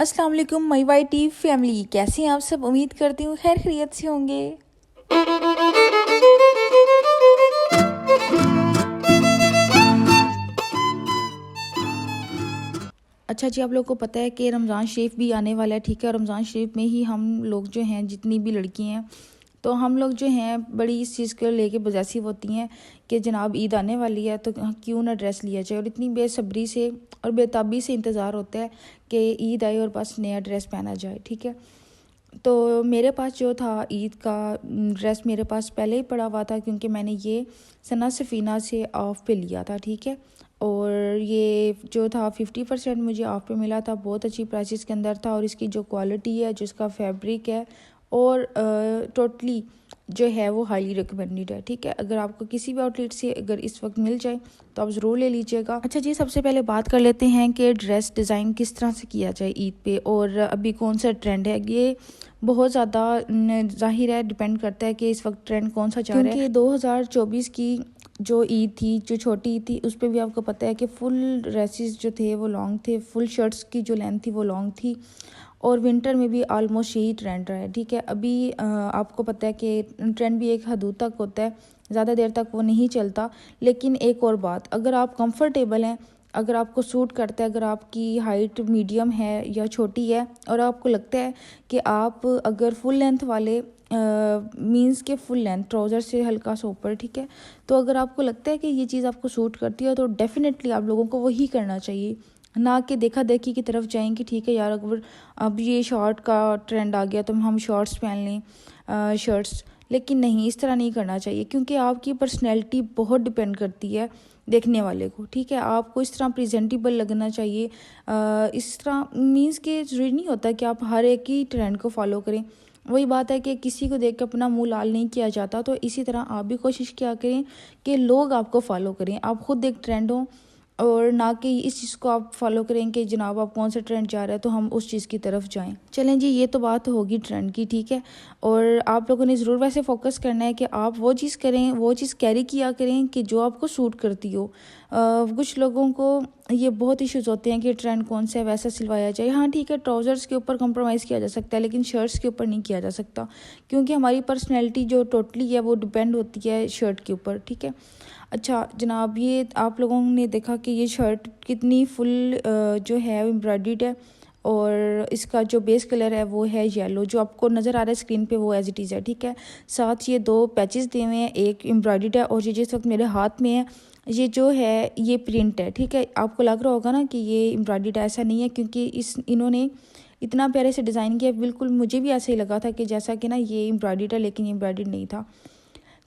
अस्सलाम वालेकुम माई Y T family, कैसे हैं आप सब। उम्मीद करती हूँ खैर खैरियत से होंगे। अच्छा जी, आप लोगों को पता है कि रमज़ान शरीफ भी आने वाला है, ठीक है। और रमज़ान शरीफ में ही हम लोग जो हैं, जितनी भी लड़की हैं, तो हम लोग जो हैं बड़ी इस चीज़ को लेके पॉजेसिव होती हैं कि जनाब ईद आने वाली है तो क्यों ना ड्रेस लिया जाए। और इतनी बेसब्री से और बेताबी से इंतज़ार होता है कि ईद आए और बस नया ड्रेस पहना जाए, ठीक है। तो मेरे पास जो था ईद का ड्रेस मेरे पास पहले ही पड़ा हुआ था, क्योंकि मैंने ये सना सफ़ीना से ऑफ़ पे लिया था, ठीक है। और ये जो था 50% मुझे ऑफ़ पे मिला था, बहुत अच्छी प्राइसेस के अंदर था। और इसकी जो क्वालिटी है, जो इसका फैब्रिक है, और टोटली जो है वो हाईली रिकमेंडेड है, ठीक है। अगर आपको किसी भी आउटलेट से अगर इस वक्त मिल जाए तो आप ज़रूर ले लीजिएगा। अच्छा जी, सबसे पहले बात कर लेते हैं कि ड्रेस डिज़ाइन किस तरह से किया जाए ईद पे, और अभी कौन सा ट्रेंड है। ये बहुत ज़्यादा ज़ाहिर है, डिपेंड करता है कि इस वक्त ट्रेंड कौन सा चल रहा है। क्योंकि 2024 की जो ईद थी, जो छोटी ईद थी, उस पर भी आपको पता है कि फुल ड्रेसेस जो थे वो लॉन्ग थे, फुल शर्ट्स की जो लेंथ थी वो लॉन्ग थी। और विंटर में भी ऑलमोस्ट यही ट्रेंड रहा है, ठीक है। अभी आपको पता है कि ट्रेंड भी एक हद तक होता है, ज़्यादा देर तक वो नहीं चलता। लेकिन एक और बात, अगर आप कंफर्टेबल हैं, अगर आपको सूट करता है, अगर आपकी हाइट मीडियम है या छोटी है, और आपको लगता है कि आप अगर फुल लेंथ वाले मींस के फुल लेंथ ट्राउज़र से हल्का सा ऊपर, ठीक है, तो अगर आपको लगता है कि ये चीज़ आपको सूट करती है तो डेफिनेटली आप लोगों को वही करना चाहिए, ना कि देखा देखी की तरफ जाएंगे। ठीक है यार, अगर अब ये शॉर्ट का ट्रेंड आ गया तो हम शॉर्ट्स पहन लें, शर्ट्स। लेकिन नहीं, इस तरह नहीं करना चाहिए, क्योंकि आपकी पर्सनैलिटी बहुत डिपेंड करती है देखने वाले को, ठीक है। आपको इस तरह प्रेजेंटेबल लगना चाहिए। इस तरह मीन्स के ज़रूरी नहीं होता कि आप हर एक ही ट्रेंड को फॉलो करें। वही बात है कि किसी को देख के अपना मुंह लाल नहीं किया जाता, तो इसी तरह आप भी कोशिश किया करें कि लोग आपको फॉलो करें, आप खुद एक ट्रेंड हो, और ना कि इस चीज़ को आप फॉलो करें कि जनाब आप कौन सा ट्रेंड जा रहा है तो हम उस चीज़ की तरफ जाएं। चलें जी, ये तो बात होगी ट्रेंड की, ठीक है। और आप लोगों ने ज़रूर वैसे फोकस करना है कि आप वो चीज़ करें, वो चीज़ कैरी किया करें कि जो आपको सूट करती हो। कुछ लोगों को ये बहुत इश्यूज़ होते हैं कि ट्रेंड कौन सा है वैसा सिलवाया जाए। हाँ ठीक है, ट्राउज़र्स के ऊपर कंप्रोमाइज़ किया जा सकता है, लेकिन शर्ट्स के ऊपर नहीं किया जा सकता, क्योंकि हमारी पर्सनैलिटी जो टोटली है वो डिपेंड होती है शर्ट के ऊपर, ठीक है। अच्छा जनाब, ये आप लोगों ने देखा कि ये शर्ट कितनी फुल जो है एम्ब्रॉयडर्ड है, और इसका जो बेस कलर है वो है येलो, जो आपको नज़र आ रहा है स्क्रीन पे वो एज इट इज़ है, ठीक है। साथ ये दो पैचेस दिए हुए हैं, एक एम्ब्रॉयडर्ड है, और ये जिस वक्त मेरे हाथ में है ये जो है ये प्रिंट है, ठीक है। आपको लग रहा होगा ना कि ये एम्ब्रॉयडर्ड है, ऐसा नहीं है, क्योंकि इन्होंने इतना प्यारे से डिज़ाइन किया। बिल्कुल मुझे भी ऐसे ही लगा था कि जैसा कि ना ये एम्ब्रॉयडर्ड है, लेकिन ये एम्ब्रॉयडर्ड नहीं था।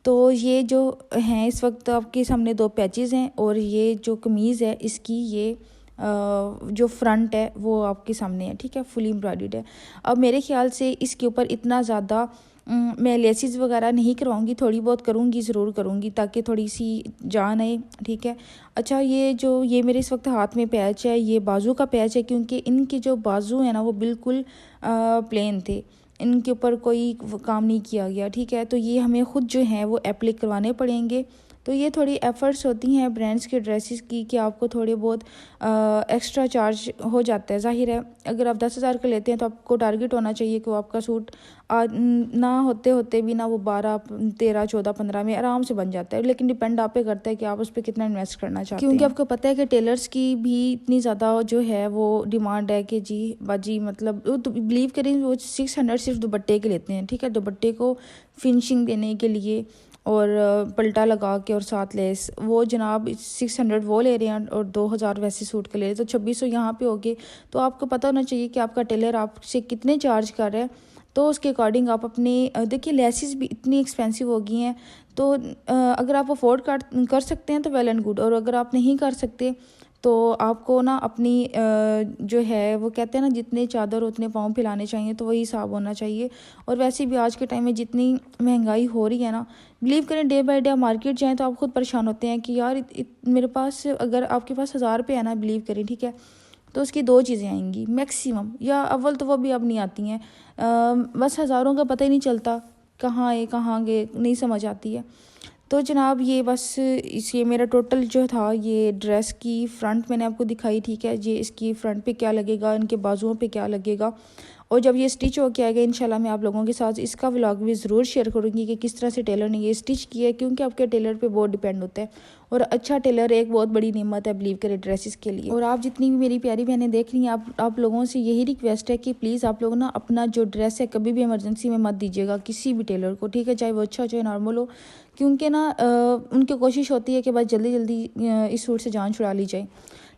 तो ये जो हैं इस वक्त आपके सामने दो पैचेस हैं, और ये जो कमीज़ है इसकी ये जो फ्रंट है वो आपके सामने है, ठीक है, फुली एम्ब्रॉयडर्ड है। अब मेरे ख्याल से इसके ऊपर इतना ज़्यादा मैं लेसिस वगैरह नहीं करवाऊंगी, थोड़ी बहुत करूंगी, ज़रूर करूंगी, ताकि थोड़ी सी जान आए, ठीक है। अच्छा, ये मेरे इस वक्त हाथ में पैच है, ये बाजू का पैच है, क्योंकि इनके जो बाजू है ना वो बिल्कुल प्लेन थे, इनके ऊपर कोई काम नहीं किया गया, ठीक है। तो ये हमें ख़ुद जो है वो एप्लिक करवाने पड़ेंगे। तो ये थोड़ी एफ़र्ट्स होती हैं ब्रांड्स के ड्रेसेस की कि आपको थोड़े बहुत एक्स्ट्रा चार्ज हो जाता है। ज़ाहिर है अगर आप 10,000 का लेते हैं तो आपको टारगेट होना चाहिए कि वो आपका सूट ना होते होते भी ना वो 12, 13, 14, 15 में आराम से बन जाता है। लेकिन डिपेंड आप पे करता है कि आप उस पर कितना इन्वेस्ट करना चाहते हैं, क्योंकि आपको पता है कि टेलर्स की भी इतनी ज़्यादा जो है वो डिमांड है कि जी बाजी, मतलब तो बिलीव करें वो 600 सिर्फ दुपट्टे के लेते हैं, ठीक है। दुपट्टे को फिनिशिंग देने के लिए और पल्टा लगा के और साथ लेस, वो जनाब 600 वो ले रहे हैं, और 2,000 वैसे सूट के ले रहे हैं, तो 2600 यहाँ पे हो गए। तो आपको पता होना चाहिए कि आपका टेलर आपसे कितने चार्ज कर रहा है, तो उसके अकॉर्डिंग आप अपने देखिए लेसिस भी इतनी एक्सपेंसिव हो गई हैं। तो अगर आप अफोर्ड कर सकते हैं तो वेल एंड गुड, और अगर आप नहीं कर सकते तो आपको ना अपनी जो है वो कहते हैं ना जितने चादर उतने पाँव फैलाने चाहिए, तो वही हिसाब होना चाहिए। और वैसे भी आज के टाइम में जितनी महंगाई हो रही है ना, बिलीव करें डे बाय डे आप मार्केट जाएँ तो आप खुद परेशान होते हैं कि यार मेरे पास, अगर आपके पास 1,000 रुपये है ना, बिलीव करें, ठीक है, तो उसकी दो चीज़ें आएंगी मैक्सिमम, या अव्वल तो वो भी अब नहीं आती हैं। बस हज़ारों का पता ही नहीं चलता कहाँ आए कहाँ गए, नहीं समझ आती है। तो जनाब ये बस ये मेरा टोटल जो था ये ड्रेस की फ्रंट मैंने आपको दिखाई, ठीक है। ये इसकी फ्रंट पे क्या लगेगा, इनके बाजुओं पे क्या लगेगा, और जब ये स्टिच होके आएगा इंशाल्लाह मैं आप लोगों के साथ इसका व्लॉग भी ज़रूर शेयर करूँगी कि किस तरह से टेलर ने ये स्टिच किया है, क्योंकि आपके टेलर पे बहुत डिपेंड होता है। और अच्छा टेलर एक बहुत बड़ी नेमत है बिलीव करें ड्रेसेस के लिए। और आप जितनी भी मेरी प्यारी बहनें देख रही हैं, आप लोगों से यही रिक्वेस्ट है कि प्लीज़ आप लोग ना अपना जो ड्रेस है कभी भी इमरजेंसी में मत दीजिएगा किसी भी टेलर को, ठीक है, चाहे वो अच्छा हो चाहे नॉर्मल हो, क्योंकि ना उनकी कोशिश होती है कि बस जल्दी जल्दी इस सूट से जान छुड़ा ली जाए।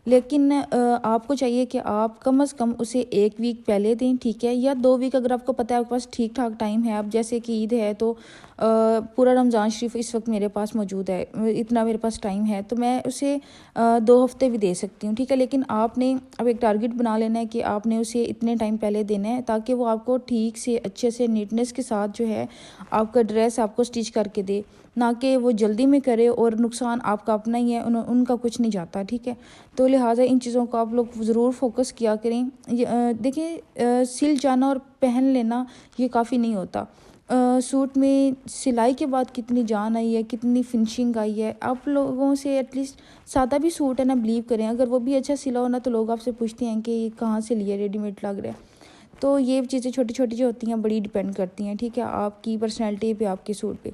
लेकिन आपको चाहिए कि आप कम से कम उसे 1 वीक पहले दें, ठीक है, या 2 वीक अगर आपको पता है आपके पास ठीक ठाक टाइम है। अब जैसे कि ईद है तो पूरा रमज़ान शरीफ इस वक्त मेरे पास मौजूद है, इतना मेरे पास टाइम है तो मैं उसे 2 हफ्ते भी दे सकती हूँ, ठीक है। लेकिन आपने अब एक टारगेट बना लेना है कि आपने उसे इतने टाइम पहले देना है ताकि वो आपको ठीक से अच्छे से नीटनेस के साथ जो है आपका ड्रेस आपको स्टिच करके दे, ना कि वो जल्दी में करे और नुकसान आपका अपना ही है, उनका कुछ नहीं जाता, ठीक है। तो लिहाजा इन चीज़ों को आप लोग ज़रूर फोकस किया करें। देखिए सिल जाना और पहन लेना ये काफ़ी नहीं होता। सूट में सिलाई के बाद कितनी जान आई है, कितनी फिनिशिंग आई है। आप लोगों से एटलीस्ट सादा भी सूट है ना, बिलीव करें अगर वो भी अच्छा सिला हो ना तो लोग आपसे पूछते हैं कि ये कहाँ से लिया, रेडीमेड लग रहा है। तो ये चीज़ें छोटी छोटी जो होती हैं बड़ी डिपेंड करती हैं, ठीक है, आपकी पर्सनैलिटी पे, आपके सूट पे।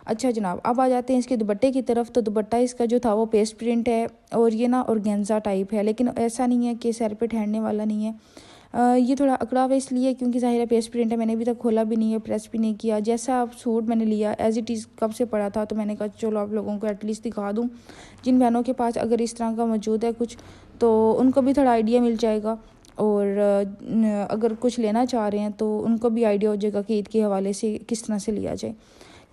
अच्छा जनाब, अब आ जाते हैं इसके दुपट्टे की तरफ। तो दुपट्टा इसका जो था वो पेस्ट प्रिंट है और ये ना ऑर्गेन्जा टाइप है, लेकिन ऐसा नहीं है कि सर पे ठहरने वाला नहीं है। ये थोड़ा अकड़ा हुआ इसलिए क्योंकि ज़ाहिर है पेस्ट प्रिंट है, मैंने अभी तक खोला भी नहीं है, प्रेस भी नहीं किया। जैसा आप सूट मैंने लिया एज इट इज़ कब से पड़ा था तो मैंने कहा चलो आप लोगों को एटलीस्ट दिखा दूँ, जिन बहनों के पास अगर इस तरह का मौजूद है कुछ तो उनको भी थोड़ा आइडिया मिल जाएगा, और अगर कुछ लेना चाह रहे हैं तो उनको भी आइडिया हो जाएगा कि ईद के हवाले से किस तरह से लिया जाए।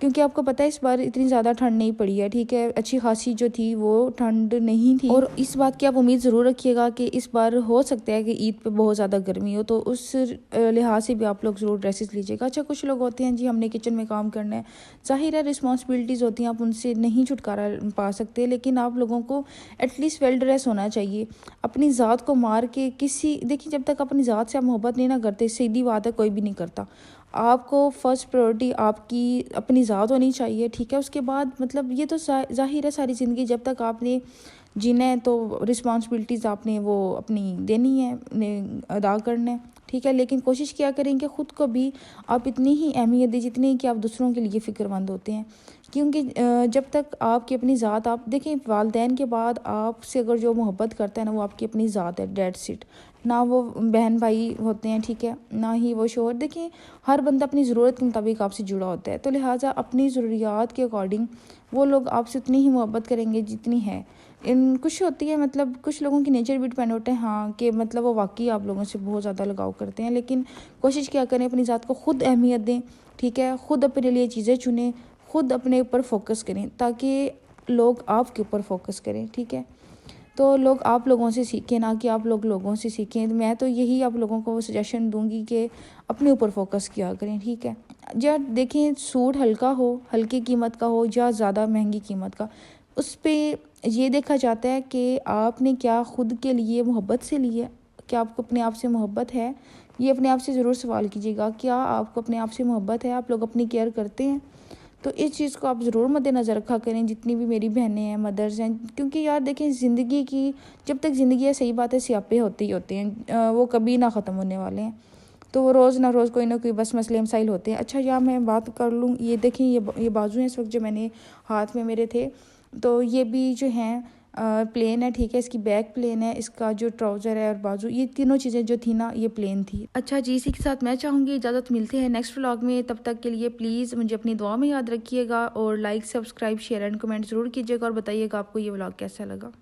क्योंकि आपको पता है इस बार इतनी ज़्यादा ठंड नहीं पड़ी है, ठीक है, अच्छी खासी जो थी वो ठंड नहीं थी। और इस बात की आप उम्मीद ज़रूर रखिएगा कि इस बार हो सकता है कि ईद पे बहुत ज़्यादा गर्मी हो, तो उस लिहाज से भी आप लोग ज़रूर ड्रेसेस लीजिएगा। अच्छा कुछ लोग होते हैं जी हमने किचन में काम करना है, ज़ाहिर है रिस्पॉन्सिबिलिटीज़ होती हैं, आप उनसे नहीं छुटकारा पा सकते, लेकिन आप लोगों को एटलीस्ट वेल ड्रेस होना चाहिए। अपनी ज़ात को मार के किसी, देखिए जब तक अपनी ज़ात से आप मोहब्बत नहीं ना करते, सीधी बात है कोई भी नहीं करता। आपको फर्स्ट प्रायोरिटी आपकी अपनी ज़ात होनी चाहिए, ठीक है। उसके बाद मतलब ये तो ज़ाहिर है सारी ज़िंदगी जब तक आपने जीना है तो रिस्पॉन्सिबिलिटीज़ आपने वो अपनी देनी है, अदा करना है, ठीक है। लेकिन कोशिश किया करें कि ख़ुद को भी आप इतनी ही अहमियत दें जितनी कि आप दूसरों के लिए फ़िक्रमंद होते हैं। क्योंकि जब तक आपकी अपनी ज़ात, आप देखें वालिदैन के बाद आपसे अगर जो मोहब्बत करता है ना वो आपकी अपनी ज़ात है, डेट सीट, ना वो बहन भाई होते हैं, ठीक है, ना ही वो शोहर। देखिए हर बंदा अपनी ज़रूरत के मुताबिक आपसे जुड़ा होता है, तो लिहाजा अपनी ज़रूरियात के अकॉर्डिंग वो लोग आपसे उतनी ही मोहब्बत करेंगे जितनी है। इन कुछ होती है मतलब कुछ लोगों की नेचर भी डिपेंड होता है, हाँ, कि मतलब वो वाकई आप लोगों से बहुत ज़्यादा लगाव करते हैं। लेकिन कोशिश क्या करें अपनी ज़ात को ख़ुद अहमियत दें, ठीक है, ख़ुद अपने लिए चीज़ें चुनें, ख़ुद अपने ऊपर फोकस करें ताकि लोग आपके ऊपर फोकस करें, ठीक है। तो लोग आप लोगों से सीखें, ना कि आप लोगों से सीखें। मैं तो यही आप लोगों को सजेशन दूंगी कि अपने ऊपर फोकस किया करें, ठीक है। या देखें सूट हल्का हो, हल्की कीमत का हो या ज़्यादा महंगी कीमत का, उस पर ये देखा जाता है कि आपने क्या ख़ुद के लिए मोहब्बत से लिया, क्या आपको अपने आप से मोहब्बत है। ये अपने आप से ज़रूर सवाल कीजिएगा, क्या आपको अपने आप से मोहब्बत है, आप लोग अपनी केयर करते हैं। तो इस चीज़ को आप ज़रूर मद्देनज़र रखा करें जितनी भी मेरी बहनें हैं, मदर्स हैं, क्योंकि यार देखें ज़िंदगी की जब तक ज़िंदगी है, सही बात है, सियापे होते ही होते हैं, वो कभी ना ख़त्म होने वाले हैं। तो वो रोज़ ना रोज़ कोई ना कोई बस मसले मसाइल होते हैं। अच्छा या मैं बात कर लूँ, ये देखें ये बाजू हैं इस वक्त जो मैंने हाथ में मेरे थे, तो ये भी जो हैं प्लेन है, ठीक है, इसकी बैक प्लेन है, इसका जो ट्राउज़र है और बाजू, ये तीनों चीज़ें जो थी ना ये प्लेन थी। अच्छा जी, इसी के साथ मैं चाहूँगी इजाज़त, मिलते हैं नेक्स्ट व्लॉग में। तब तक के लिए प्लीज़ मुझे अपनी दुआ में याद रखिएगा और like, subscribe, share and comment ज़रूर कीजिएगा और बताइएगा आपको ये व्लॉग कैसा लगा।